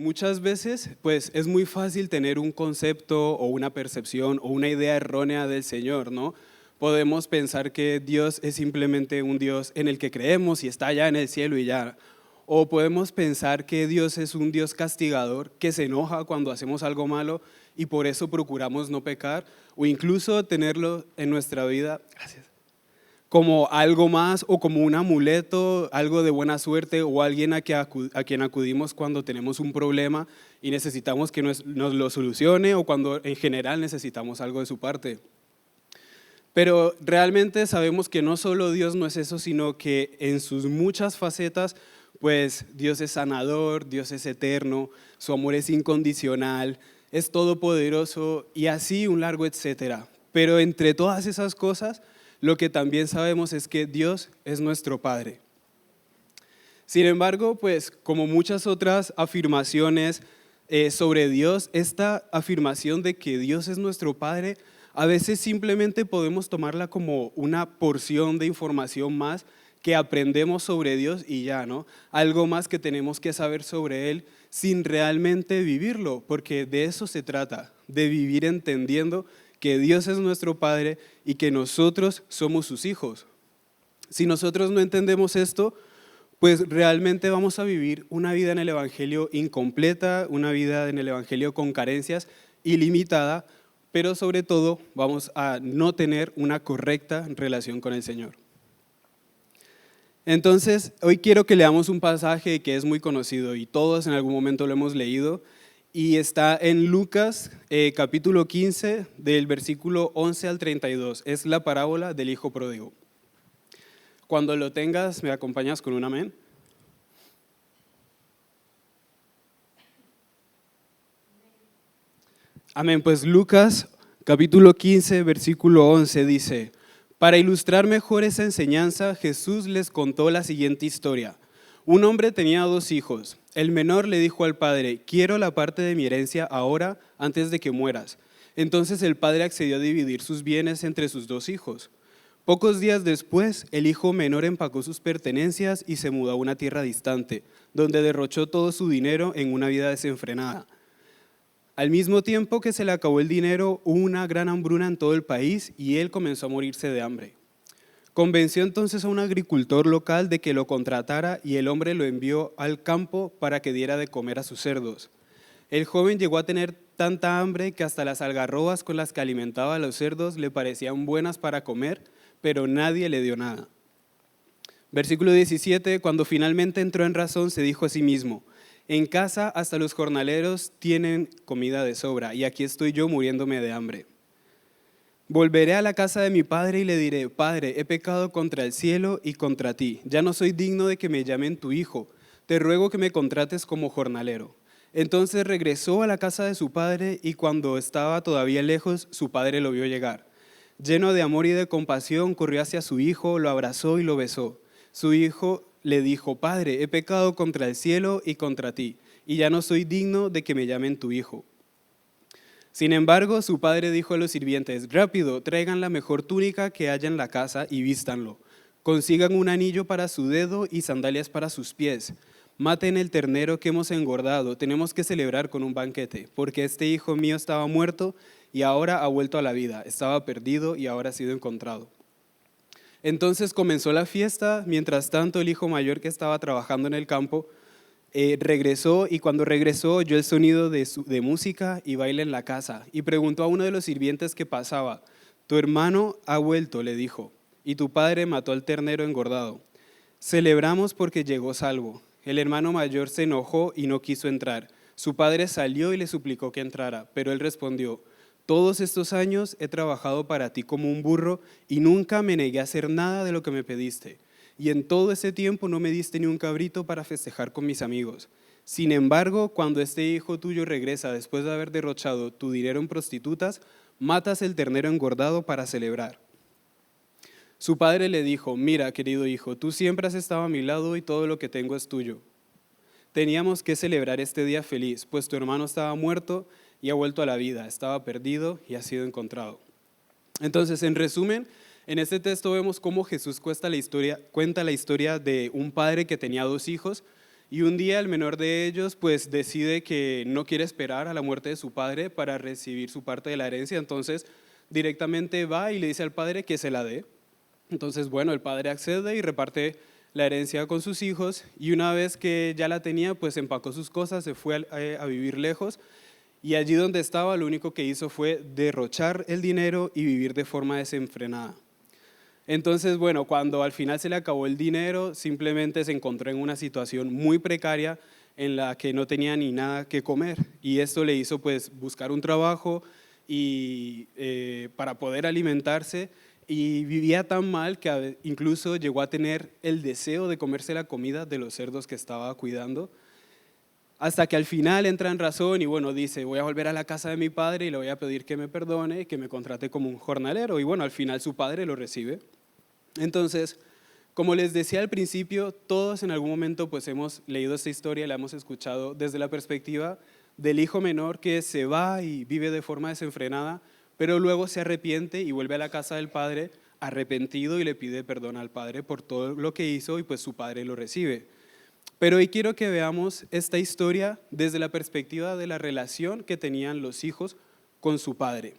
Muchas veces, pues es muy fácil tener un concepto o una percepción o una idea errónea del Señor, ¿no? Podemos pensar que Dios es simplemente un Dios en el que creemos y está allá en el cielo y ya. O podemos pensar que Dios es un Dios castigador que se enoja cuando hacemos algo malo y por eso procuramos no pecar, o incluso tenerlo en nuestra vida. Gracias, como algo más o como un amuleto, algo de buena suerte o alguien a quien acudimos cuando tenemos un problema y necesitamos que nos lo solucione o cuando en general necesitamos algo de su parte. Pero realmente sabemos que no solo Dios no es eso, sino que en sus muchas facetas, pues Dios es sanador, Dios es eterno, su amor es incondicional, es todopoderoso y así un largo etcétera. Pero entre todas esas cosas, lo que también sabemos es que Dios es nuestro Padre. Sin embargo, pues como muchas otras afirmaciones sobre Dios, esta afirmación de que Dios es nuestro Padre, a veces simplemente podemos tomarla como una porción de información más que aprendemos sobre Dios y ya, ¿no? Algo más que tenemos que saber sobre Él sin realmente vivirlo, porque de eso se trata, de vivir entendiendo que Dios es nuestro Padre y que nosotros somos sus hijos. Si nosotros no entendemos esto, pues realmente vamos a vivir una vida en el Evangelio incompleta, una vida en el Evangelio con carencias ilimitada, pero sobre todo vamos a no tener una correcta relación con el Señor. Entonces, hoy quiero que leamos un pasaje que es muy conocido y todos en algún momento lo hemos leído, y está en Lucas capítulo 15 del versículo 11 al 32. Es la parábola del hijo pródigo. Cuando lo tengas, ¿me acompañas con un amén? Amén, pues Lucas capítulo 15 versículo 11 dice: para ilustrar mejor esa enseñanza, Jesús les contó la siguiente historia. Un hombre tenía 2 hijos. El menor le dijo al padre: quiero la parte de mi herencia ahora, antes de que mueras. Entonces el padre accedió a dividir sus bienes entre sus 2 hijos. Pocos días después, el hijo menor empacó sus pertenencias y se mudó a una tierra distante, donde derrochó todo su dinero en una vida desenfrenada. Al mismo tiempo que se le acabó el dinero, hubo una gran hambruna en todo el país y él comenzó a morirse de hambre. Convenció entonces a un agricultor local de que lo contratara y el hombre lo envió al campo para que diera de comer a sus cerdos. El joven llegó a tener tanta hambre que hasta las algarrobas con las que alimentaba a los cerdos le parecían buenas para comer, pero nadie le dio nada. Versículo 17, cuando finalmente entró en razón, se dijo a sí mismo: en casa hasta los jornaleros tienen comida de sobra y aquí estoy yo muriéndome de hambre. Volveré a la casa de mi padre y le diré: Padre, he pecado contra el cielo y contra ti. Ya no soy digno de que me llamen tu hijo. Te ruego que me contrates como jornalero. Entonces regresó a la casa de su padre y cuando estaba todavía lejos, su padre lo vio llegar. Lleno de amor y de compasión, corrió hacia su hijo, lo abrazó y lo besó. Su hijo le dijo: Padre, he pecado contra el cielo y contra ti, y ya no soy digno de que me llamen tu hijo. Sin embargo, su padre dijo a los sirvientes: rápido, traigan la mejor túnica que haya en la casa y vístanlo. Consigan un anillo para su dedo y sandalias para sus pies. Maten el ternero que hemos engordado, tenemos que celebrar con un banquete, porque este hijo mío estaba muerto y ahora ha vuelto a la vida, estaba perdido y ahora ha sido encontrado. Entonces comenzó la fiesta. Mientras tanto, el hijo mayor que estaba trabajando en el campo regresó, y cuando regresó oyó el sonido de música y baile en la casa y preguntó a uno de los sirvientes que pasaba: tu hermano ha vuelto, le dijo, y tu padre mató al ternero engordado. Celebramos porque llegó salvo. El hermano mayor se enojó y no quiso entrar. Su padre salió y le suplicó que entrara, pero él respondió: todos estos años he trabajado para ti como un burro y nunca me negué a hacer nada de lo que me pediste. Y en todo ese tiempo no me diste ni un cabrito para festejar con mis amigos. Sin embargo, cuando este hijo tuyo regresa después de haber derrochado tu dinero en prostitutas, matas el ternero engordado para celebrar. Su padre le dijo: mira, querido hijo, tú siempre has estado a mi lado y todo lo que tengo es tuyo. Teníamos que celebrar este día feliz, pues tu hermano estaba muerto y ha vuelto a la vida, estaba perdido y ha sido encontrado. Entonces, en resumen, en este texto vemos cómo Jesús cuenta la historia de un padre que tenía 2 hijos Y un día el menor de ellos pues decide que no quiere esperar a la muerte de su padre para recibir su parte de la herencia, entonces directamente va y le dice al padre que se la dé. Entonces, bueno, el padre accede y reparte la herencia con sus hijos, y una vez que ya la tenía, pues empacó sus cosas, se fue a vivir lejos, y allí donde estaba lo único que hizo fue derrochar el dinero y vivir de forma desenfrenada. Entonces, bueno, cuando al final se le acabó el dinero, simplemente se encontró en una situación muy precaria en la que no tenía ni nada que comer, y esto le hizo pues buscar un trabajo y para poder alimentarse, y vivía tan mal que incluso llegó a tener el deseo de comerse la comida de los cerdos que estaba cuidando, hasta que al final entra en razón y bueno, dice, voy a volver a la casa de mi padre y le voy a pedir que me perdone, que me contrate como un jornalero, y bueno, al final su padre lo recibe. Entonces, como les decía al principio, todos en algún momento pues hemos leído esta historia, la hemos escuchado desde la perspectiva del hijo menor que se va y vive de forma desenfrenada, pero luego se arrepiente y vuelve a la casa del padre arrepentido y le pide perdón al padre por todo lo que hizo, y pues su padre lo recibe. Pero hoy quiero que veamos esta historia desde la perspectiva de la relación que tenían los hijos con su padre.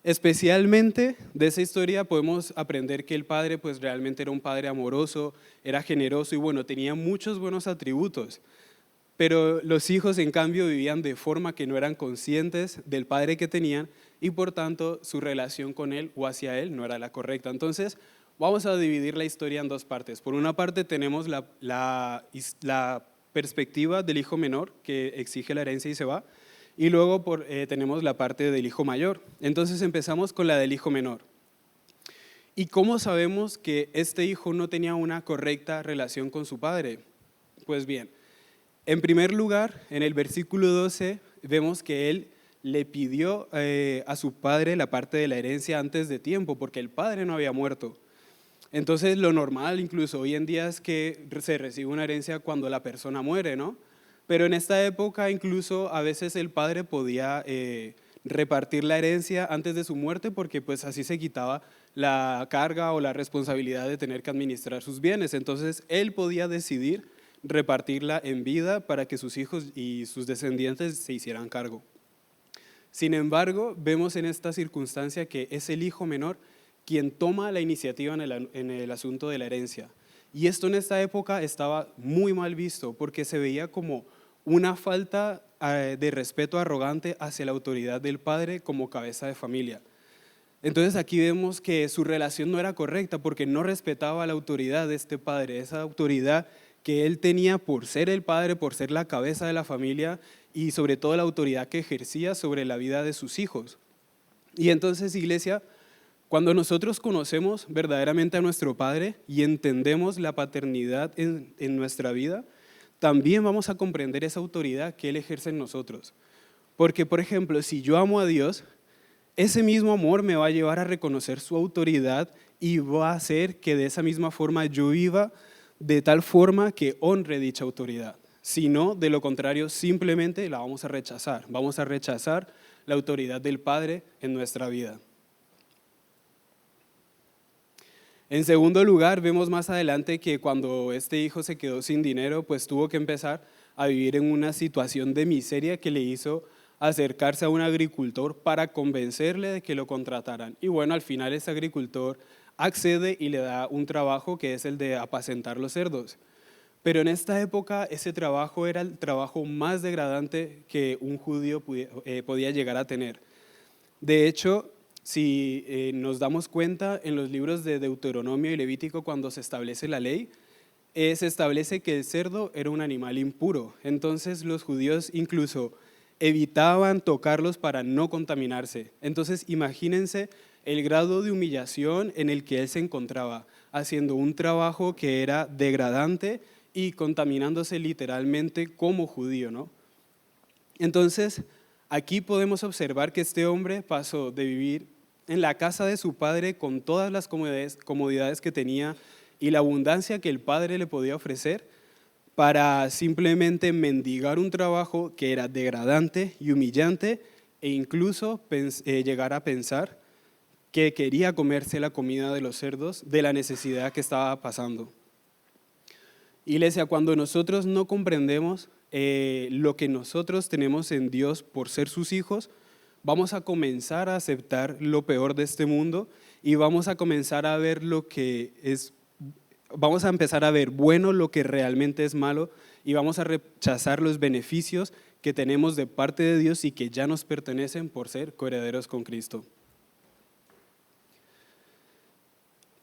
Especialmente de esa historia podemos aprender que el padre pues realmente era un padre amoroso, era generoso y bueno, tenía muchos buenos atributos. Pero los hijos en cambio vivían de forma que no eran conscientes del padre que tenían, y por tanto su relación con él o hacia él no era la correcta. Entonces vamos a dividir la historia en dos partes. Por una parte tenemos la perspectiva del hijo menor que exige la herencia y se va, y luego tenemos la parte del hijo mayor. Entonces empezamos con la del hijo menor. ¿Y cómo sabemos que este hijo no tenía una correcta relación con su padre? Pues bien, en primer lugar, en el versículo 12 vemos que él le pidió a su padre la parte de la herencia antes de tiempo, porque el padre no había muerto. Entonces lo normal incluso hoy en día es que se recibe una herencia cuando la persona muere, ¿no? Pero en esta época incluso a veces el padre podía repartir la herencia antes de su muerte, porque pues así se quitaba la carga o la responsabilidad de tener que administrar sus bienes. Entonces él podía decidir repartirla en vida para que sus hijos y sus descendientes se hicieran cargo. Sin embargo, vemos en esta circunstancia que es el hijo menor quien toma la iniciativa en el asunto de la herencia. Y esto en esta época estaba muy mal visto, porque se veía como una falta de respeto arrogante hacia la autoridad del padre como cabeza de familia. Entonces aquí vemos que su relación no era correcta porque no respetaba la autoridad de este padre, esa autoridad que él tenía por ser el padre, por ser la cabeza de la familia, y sobre todo la autoridad que ejercía sobre la vida de sus hijos. Y entonces, iglesia, cuando nosotros conocemos verdaderamente a nuestro Padre y entendemos la paternidad en nuestra vida, también vamos a comprender esa autoridad que Él ejerce en nosotros. Porque, por ejemplo, si yo amo a Dios, ese mismo amor me va a llevar a reconocer su autoridad y va a hacer que de esa misma forma yo viva de tal forma que honre dicha autoridad. Si no, de lo contrario, simplemente la vamos a rechazar. Vamos a rechazar la autoridad del Padre en nuestra vida. En segundo lugar, vemos más adelante que cuando este hijo se quedó sin dinero, pues tuvo que empezar a vivir en una situación de miseria que le hizo acercarse a un agricultor para convencerle de que lo contrataran. Y bueno, al final ese agricultor accede y le da un trabajo que es el de apacentar los cerdos. Pero en esta época ese trabajo era el trabajo más degradante que un judío podía llegar a tener. De hecho, si nos damos cuenta en los libros de Deuteronomio y Levítico, cuando se establece la ley, se establece que el cerdo era un animal impuro. Entonces los judíos incluso evitaban tocarlos para no contaminarse. Entonces imagínense el grado de humillación en el que él se encontraba, haciendo un trabajo que era degradante y contaminándose literalmente como judío, ¿no? Entonces, aquí podemos observar que este hombre pasó de vivir en la casa de su padre con todas las comodidades que tenía y la abundancia que el padre le podía ofrecer, para simplemente mendigar un trabajo que era degradante y humillante, e incluso llegar a pensar que quería comerse la comida de los cerdos de la necesidad que estaba pasando. Iglesia, cuando nosotros no comprendemos lo que nosotros tenemos en Dios por ser sus hijos, vamos a comenzar a aceptar lo peor de este mundo y vamos a comenzar a ver vamos a empezar a ver bueno lo que realmente es malo y vamos a rechazar los beneficios que tenemos de parte de Dios y que ya nos pertenecen por ser coherederos con Cristo.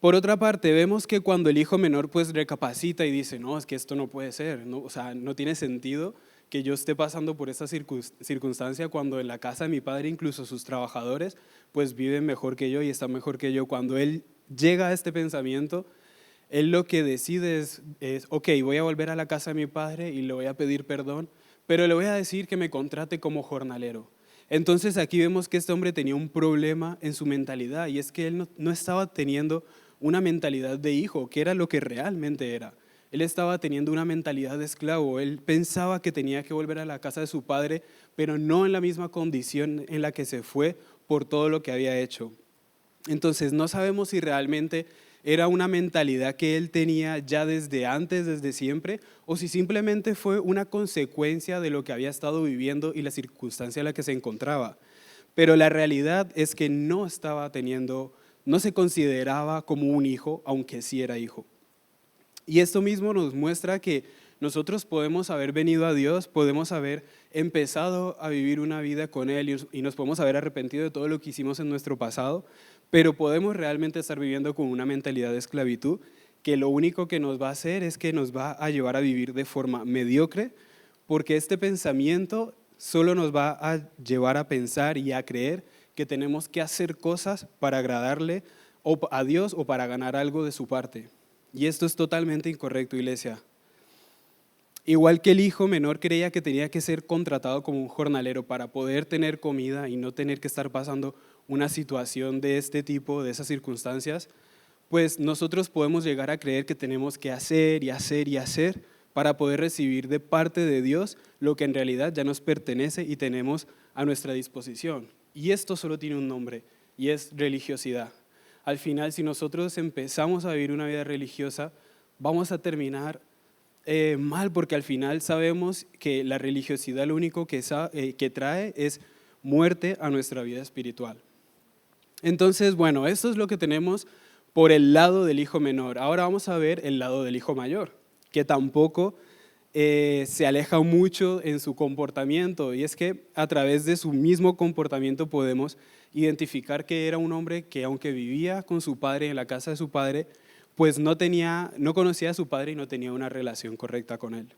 Por otra parte, vemos que cuando el hijo menor pues recapacita y dice, no, es que esto no puede ser, no, o sea, no tiene sentido que yo esté pasando por esta circunstancia cuando en la casa de mi padre incluso sus trabajadores pues viven mejor que yo y están mejor que yo. Cuando él llega a este pensamiento, él lo que decide ok, voy a volver a la casa de mi padre y le voy a pedir perdón, pero le voy a decir que me contrate como jornalero. Entonces aquí vemos que este hombre tenía un problema en su mentalidad y es que él no estaba teniendo una mentalidad de hijo, que era lo que realmente era. Él estaba teniendo una mentalidad de esclavo, él pensaba que tenía que volver a la casa de su padre, pero no en la misma condición en la que se fue por todo lo que había hecho. Entonces no sabemos si realmente era una mentalidad que él tenía ya desde antes, desde siempre, o si simplemente fue una consecuencia de lo que había estado viviendo y la circunstancia en la que se encontraba. Pero la realidad es que no se consideraba como un hijo, aunque sí era hijo. Y esto mismo nos muestra que nosotros podemos haber venido a Dios, podemos haber empezado a vivir una vida con Él y nos podemos haber arrepentido de todo lo que hicimos en nuestro pasado, pero podemos realmente estar viviendo con una mentalidad de esclavitud que lo único que nos va a hacer es que nos va a llevar a vivir de forma mediocre, porque este pensamiento solo nos va a llevar a pensar y a creer que tenemos que hacer cosas para agradarle a Dios o para ganar algo de su parte. Y esto es totalmente incorrecto, iglesia. Igual que el hijo menor creía que tenía que ser contratado como un jornalero para poder tener comida y no tener que estar pasando una situación de este tipo, de esas circunstancias, pues nosotros podemos llegar a creer que tenemos que hacer y hacer y hacer para poder recibir de parte de Dios lo que en realidad ya nos pertenece y tenemos a nuestra disposición. Y esto solo tiene un nombre y es religiosidad. Al final, si nosotros empezamos a vivir una vida religiosa, vamos a terminar mal, porque al final sabemos que la religiosidad lo único que trae es muerte a nuestra vida espiritual. Entonces, bueno, esto es lo que tenemos por el lado del hijo menor. Ahora vamos a ver el lado del hijo mayor, que tampoco se aleja mucho en su comportamiento, y es que a través de su mismo comportamiento podemos identificar que era un hombre que, aunque vivía con su padre en la casa de su padre, pues no conocía a su padre y no tenía una relación correcta con él.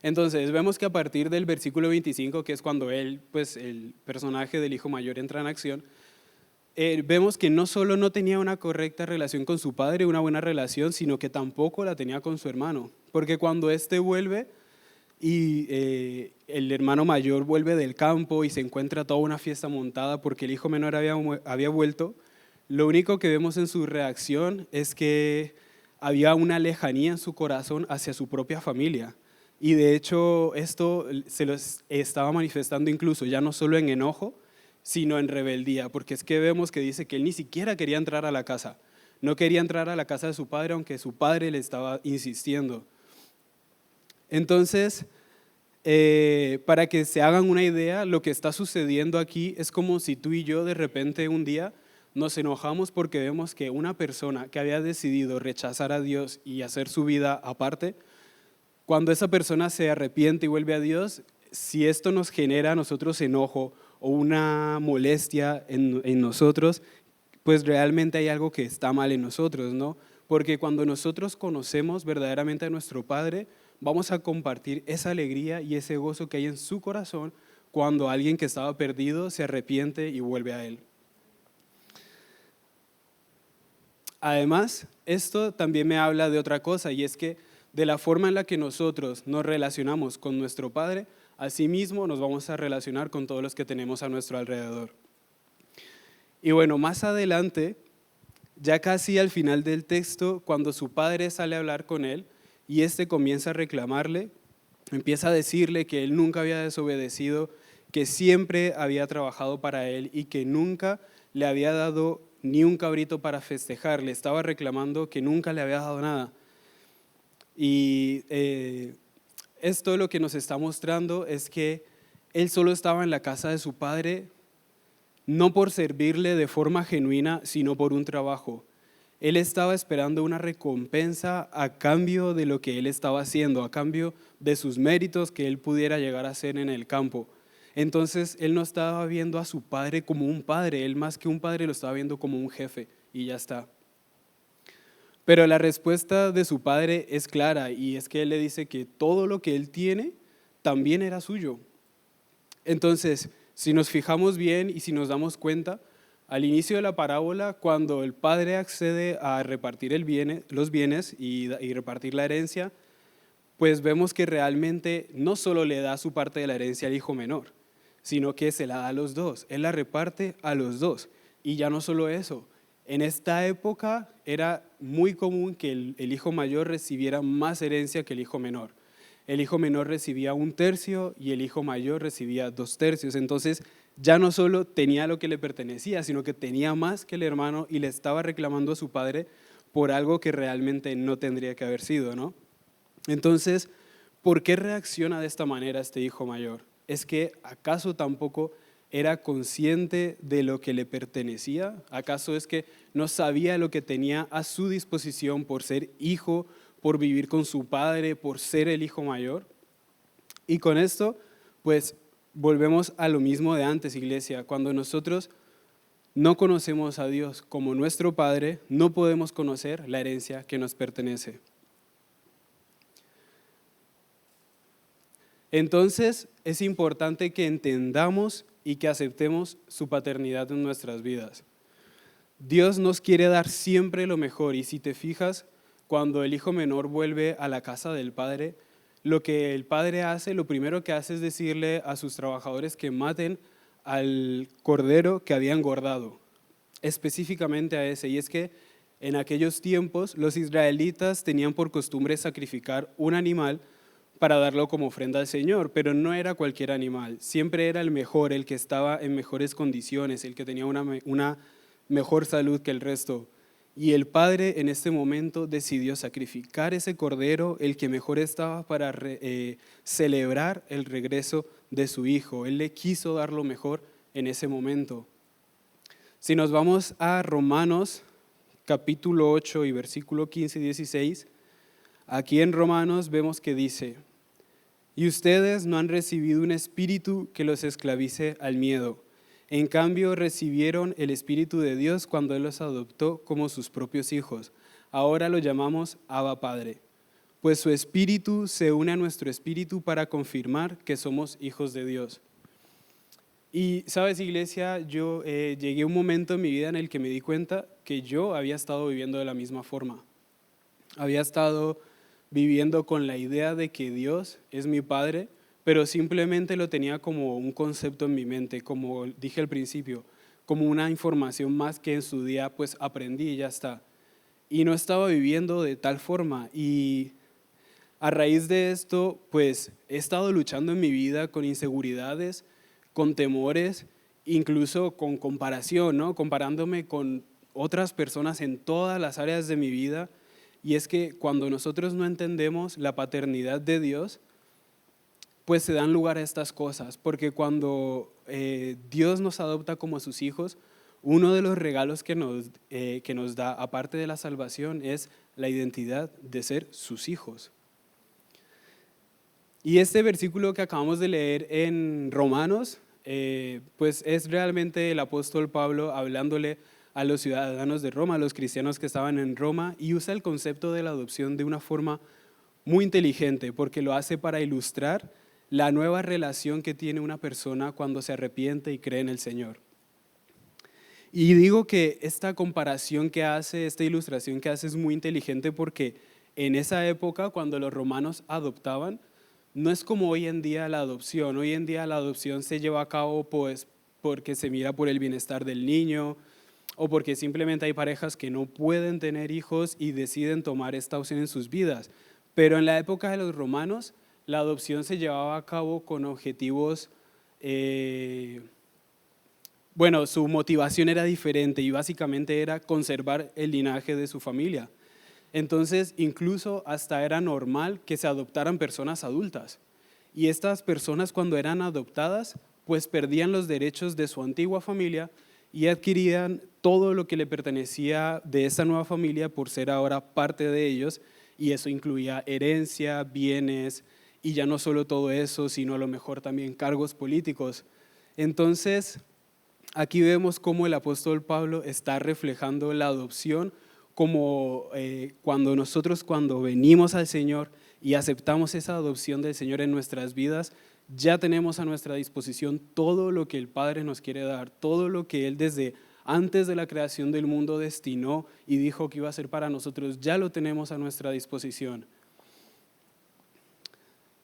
Entonces vemos que a partir del versículo 25, que es cuando el personaje del hijo mayor entra en acción, vemos que no solo no tenía una correcta relación con su padre, una buena relación, sino que tampoco la tenía con su hermano. Porque cuando éste vuelve y el hermano mayor vuelve del campo y se encuentra toda una fiesta montada porque el hijo menor había vuelto, lo único que vemos en su reacción es que había una lejanía en su corazón hacia su propia familia. Y de hecho esto se lo estaba manifestando incluso ya no solo en enojo, sino en rebeldía, porque es que vemos que dice que él ni siquiera quería entrar a la casa, no quería entrar a la casa de su padre, aunque su padre le estaba insistiendo. Entonces, para que se hagan una idea, lo que está sucediendo aquí es como si tú y yo de repente un día nos enojamos porque vemos que una persona que había decidido rechazar a Dios y hacer su vida aparte, cuando esa persona se arrepiente y vuelve a Dios, si esto nos genera a nosotros enojo o una molestia en nosotros, pues realmente hay algo que está mal en nosotros, ¿no? Porque cuando nosotros conocemos verdaderamente a nuestro Padre, vamos a compartir esa alegría y ese gozo que hay en su corazón cuando alguien que estaba perdido se arrepiente y vuelve a Él. Además, esto también me habla de otra cosa, y es que de la forma en la que nosotros nos relacionamos con nuestro Padre, asimismo nos vamos a relacionar con todos los que tenemos a nuestro alrededor. Y bueno, más adelante, ya casi al final del texto, cuando su padre sale a hablar con él y este comienza a reclamarle, empieza a decirle que él nunca había desobedecido, que siempre había trabajado para él y que nunca le había dado ni un cabrito para festejar, le estaba reclamando que nunca le había dado nada. Y esto lo que nos está mostrando es que él solo estaba en la casa de su padre, no por servirle de forma genuina, sino por un trabajo. Él estaba esperando una recompensa a cambio de lo que él estaba haciendo, a cambio de sus méritos que él pudiera llegar a hacer en el campo. Entonces, él no estaba viendo a su padre como un padre, él más que un padre lo estaba viendo como un jefe y ya está. Pero la respuesta de su padre es clara y es que él le dice que todo lo que él tiene también era suyo. Entonces, si nos fijamos bien y si nos damos cuenta, al inicio de la parábola, cuando el padre accede a repartir los bienes y repartir la herencia, pues vemos que realmente no solo le da su parte de la herencia al hijo menor, sino que se la da a los dos. Él la reparte a los dos. Y ya no solo eso, en esta época era muy común que el hijo mayor recibiera más herencia que el hijo menor. El hijo menor recibía 1/3 y el hijo mayor recibía 2/3. Entonces ya no solo tenía lo que le pertenecía, sino que tenía más que el hermano y le estaba reclamando a su padre por algo que realmente no tendría que haber sido, ¿no? Entonces, ¿por qué reacciona de esta manera este hijo mayor? ¿Es que acaso tampoco era consciente de lo que le pertenecía? ¿Acaso es que no sabía lo que tenía a su disposición por ser hijo, por vivir con su padre, por ser el hijo mayor? Y con esto, pues volvemos a lo mismo de antes, iglesia. Cuando nosotros no conocemos a Dios como nuestro Padre, no podemos conocer la herencia que nos pertenece. Entonces, es importante que entendamos y que aceptemos su paternidad en nuestras vidas. Dios nos quiere dar siempre lo mejor y si te fijas, cuando el hijo menor vuelve a la casa del padre, lo que el padre hace, lo primero que hace es decirle a sus trabajadores que maten al cordero que había engordado, específicamente a ese. Y es que en aquellos tiempos los israelitas tenían por costumbre sacrificar un animal para darlo como ofrenda al Señor, pero no era cualquier animal, siempre era el mejor, el que estaba en mejores condiciones, el que tenía una mejor salud que el resto. Y el padre en este momento decidió sacrificar ese cordero, el que mejor estaba para celebrar el regreso de su hijo. Él le quiso dar lo mejor en ese momento. Si nos vamos a Romanos capítulo 8 y versículo 15 y 16, aquí en Romanos vemos que dice: y ustedes no han recibido un espíritu que los esclavice al miedo. En cambio, recibieron el Espíritu de Dios cuando Él los adoptó como sus propios hijos. Ahora lo llamamos Abba Padre, pues su Espíritu se une a nuestro Espíritu para confirmar que somos hijos de Dios. Y sabes, iglesia, yo llegué a un momento en mi vida en el que me di cuenta que yo había estado viviendo de la misma forma. Había estado viviendo con la idea de que Dios es mi Padre, pero simplemente lo tenía como un concepto en mi mente, como dije al principio, como una información más que en su día pues aprendí y ya está. Y no estaba viviendo de tal forma y a raíz de esto pues he estado luchando en mi vida con inseguridades, con temores, incluso con comparación, ¿no? Comparándome con otras personas en todas las áreas de mi vida. Y es que cuando nosotros no entendemos la paternidad de Dios, pues se dan lugar a estas cosas, porque cuando Dios nos adopta como sus hijos, uno de los regalos que nos da, aparte de la salvación, es la identidad de ser sus hijos. Y este versículo que acabamos de leer en Romanos, pues es realmente el apóstol Pablo hablándole a los ciudadanos de Roma, a los cristianos que estaban en Roma, y usa el concepto de la adopción de una forma muy inteligente, porque lo hace para ilustrar la nueva relación que tiene una persona cuando se arrepiente y cree en el Señor. Y digo que esta comparación que hace, esta ilustración que hace es muy inteligente porque en esa época, cuando los romanos adoptaban, no es como hoy en día la adopción. Hoy en día la adopción se lleva a cabo pues porque se mira por el bienestar del niño o porque simplemente hay parejas que no pueden tener hijos y deciden tomar esta opción en sus vidas. Pero en la época de los romanos, la adopción se llevaba a cabo con objetivos, su motivación era diferente y básicamente era conservar el linaje de su familia. Entonces, incluso hasta era normal que se adoptaran personas adultas. Y estas personas, cuando eran adoptadas, pues perdían los derechos de su antigua familia y adquirían todo lo que le pertenecía de esa nueva familia por ser ahora parte de ellos, y eso incluía herencia, bienes, y ya no solo todo eso, sino a lo mejor también cargos políticos. Entonces, aquí vemos cómo el apóstol Pablo está reflejando la adopción como cuando venimos al Señor y aceptamos esa adopción del Señor en nuestras vidas, ya tenemos a nuestra disposición todo lo que el Padre nos quiere dar, todo lo que Él desde antes de la creación del mundo destinó y dijo que iba a ser para nosotros, ya lo tenemos a nuestra disposición.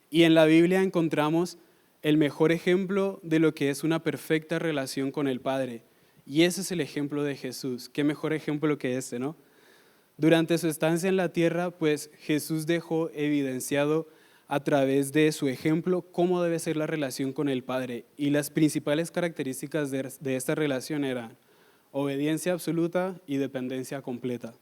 Y en la Biblia encontramos el mejor ejemplo de lo que es una perfecta relación con el Padre. Y ese es el ejemplo de Jesús. Qué mejor ejemplo que este, ¿no? Durante su estancia en la tierra, pues Jesús dejó evidenciado a través de su ejemplo cómo debe ser la relación con el Padre. Y las principales características de esta relación eran obediencia absoluta y dependencia completa.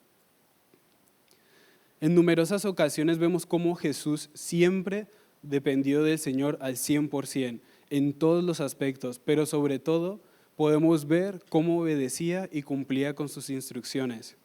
En numerosas ocasiones vemos cómo Jesús siempre dependió del Señor al 100%, en todos los aspectos, pero sobre todo podemos ver cómo obedecía y cumplía con sus instrucciones.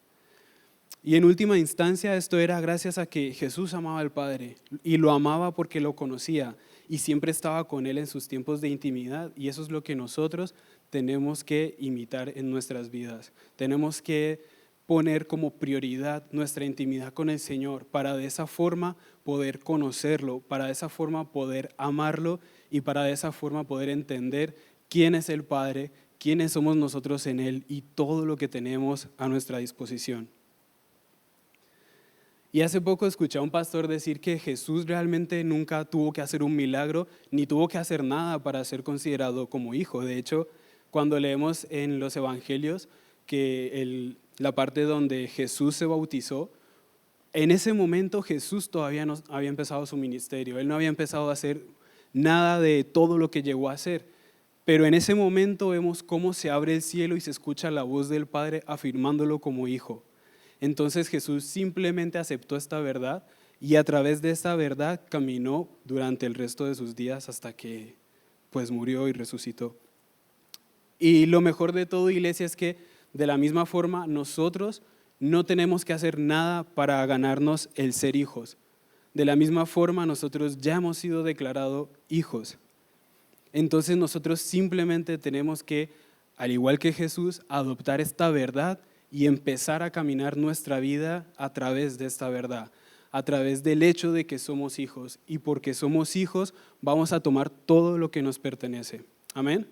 Y en última instancia esto era gracias a que Jesús amaba al Padre y lo amaba porque lo conocía y siempre estaba con Él en sus tiempos de intimidad, y eso es lo que nosotros tenemos que imitar en nuestras vidas. Tenemos que poner como prioridad nuestra intimidad con el Señor para de esa forma poder conocerlo, para de esa forma poder amarlo y para de esa forma poder entender quién es el Padre, quiénes somos nosotros en Él y todo lo que tenemos a nuestra disposición. Y hace poco escuché a un pastor decir que Jesús realmente nunca tuvo que hacer un milagro ni tuvo que hacer nada para ser considerado como hijo. De hecho, cuando leemos en los evangelios que la parte donde Jesús se bautizó, en ese momento Jesús todavía no había empezado su ministerio. Él no había empezado a hacer nada de todo lo que llegó a hacer. Pero en ese momento vemos cómo se abre el cielo y se escucha la voz del Padre afirmándolo como hijo. Entonces Jesús simplemente aceptó esta verdad y a través de esta verdad caminó durante el resto de sus días hasta que pues murió y resucitó. Y lo mejor de todo, iglesia, es que de la misma forma nosotros no tenemos que hacer nada para ganarnos el ser hijos. De la misma forma nosotros ya hemos sido declarados hijos. Entonces nosotros simplemente tenemos que, al igual que Jesús, adoptar esta verdad y empezar a caminar nuestra vida a través de esta verdad, a través del hecho de que somos hijos, y porque somos hijos vamos a tomar todo lo que nos pertenece. Amén.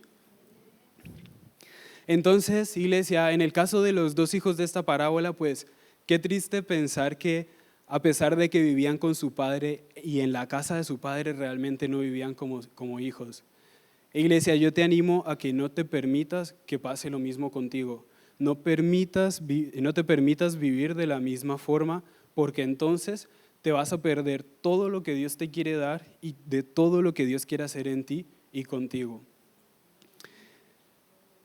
Entonces, iglesia, en el caso de los dos hijos de esta parábola, pues qué triste pensar que a pesar de que vivían con su padre y en la casa de su padre, realmente no vivían como hijos. Iglesia, yo te animo a que no te permitas que pase lo mismo contigo. No te permitas vivir de la misma forma, porque entonces te vas a perder todo lo que Dios te quiere dar y de todo lo que Dios quiere hacer en ti y contigo.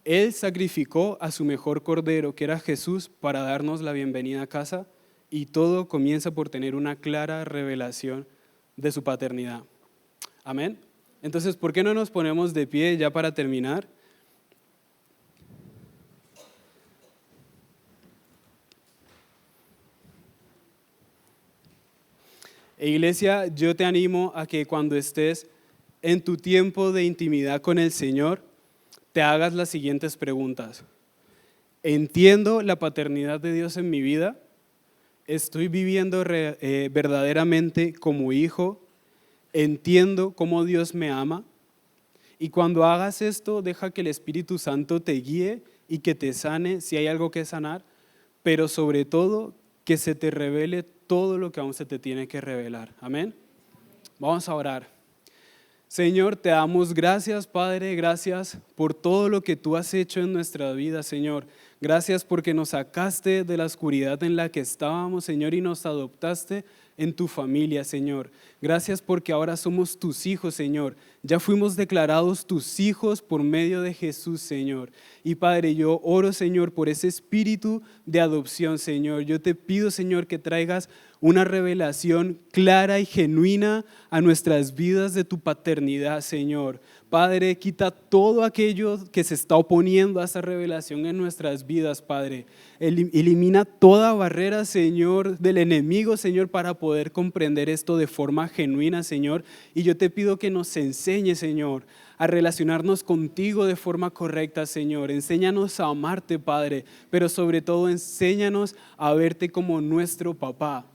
Él sacrificó a su mejor cordero, que era Jesús, para darnos la bienvenida a casa, y todo comienza por tener una clara revelación de su paternidad. Amén. Entonces, ¿por qué no nos ponemos de pie ya para terminar? Iglesia, yo te animo a que cuando estés en tu tiempo de intimidad con el Señor, te hagas las siguientes preguntas. ¿Entiendo la paternidad de Dios en mi vida? ¿Estoy viviendo verdaderamente como hijo? ¿Entiendo cómo Dios me ama? Y cuando hagas esto, deja que el Espíritu Santo te guíe y que te sane si hay algo que sanar, pero sobre todo que se te revele todo lo que aún se te tiene que revelar. Amén. Vamos a orar. Señor, te damos gracias, Padre, gracias por todo lo que tú has hecho en nuestra vida, Señor. Gracias porque nos sacaste de la oscuridad en la que estábamos, Señor, y nos adoptaste en tu familia, Señor. Gracias porque ahora somos tus hijos, Señor. Ya fuimos declarados tus hijos por medio de Jesús, Señor. Y Padre, yo oro, Señor, por ese espíritu de adopción, Señor. Yo te pido, Señor, que traigas una revelación clara y genuina a nuestras vidas de tu paternidad, Señor. Padre, quita todo aquello que se está oponiendo a esa revelación en nuestras vidas, Padre. Elimina toda barrera, Señor, del enemigo, Señor, para poder comprender esto de forma genuina, Señor. Y yo te pido que nos enseñes, Señor, a relacionarnos contigo de forma correcta, Señor. Enséñanos a amarte, Padre, pero sobre todo enséñanos a verte como nuestro papá.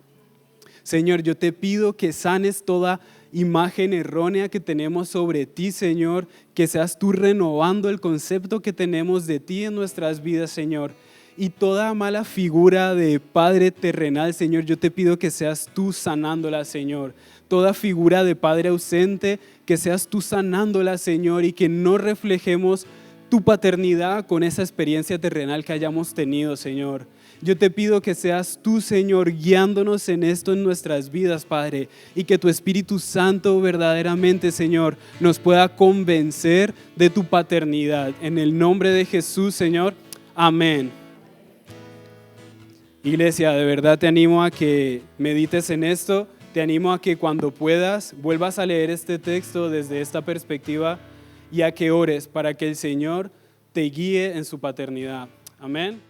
Señor, yo te pido que sanes toda imagen errónea que tenemos sobre ti, Señor, que seas tú renovando el concepto que tenemos de ti en nuestras vidas, Señor. Y toda mala figura de Padre terrenal, Señor, yo te pido que seas tú sanándola, Señor. Toda figura de Padre ausente, que seas tú sanándola, Señor, y que no reflejemos tu paternidad con esa experiencia terrenal que hayamos tenido, Señor. Yo te pido que seas tú, Señor, guiándonos en esto en nuestras vidas, Padre, y que tu Espíritu Santo verdaderamente, Señor, nos pueda convencer de tu paternidad. En el nombre de Jesús, Señor. Amén. Iglesia, de verdad te animo a que medites en esto. Te animo a que cuando puedas vuelvas a leer este texto desde esta perspectiva y a que ores para que el Señor te guíe en su paternidad. Amén.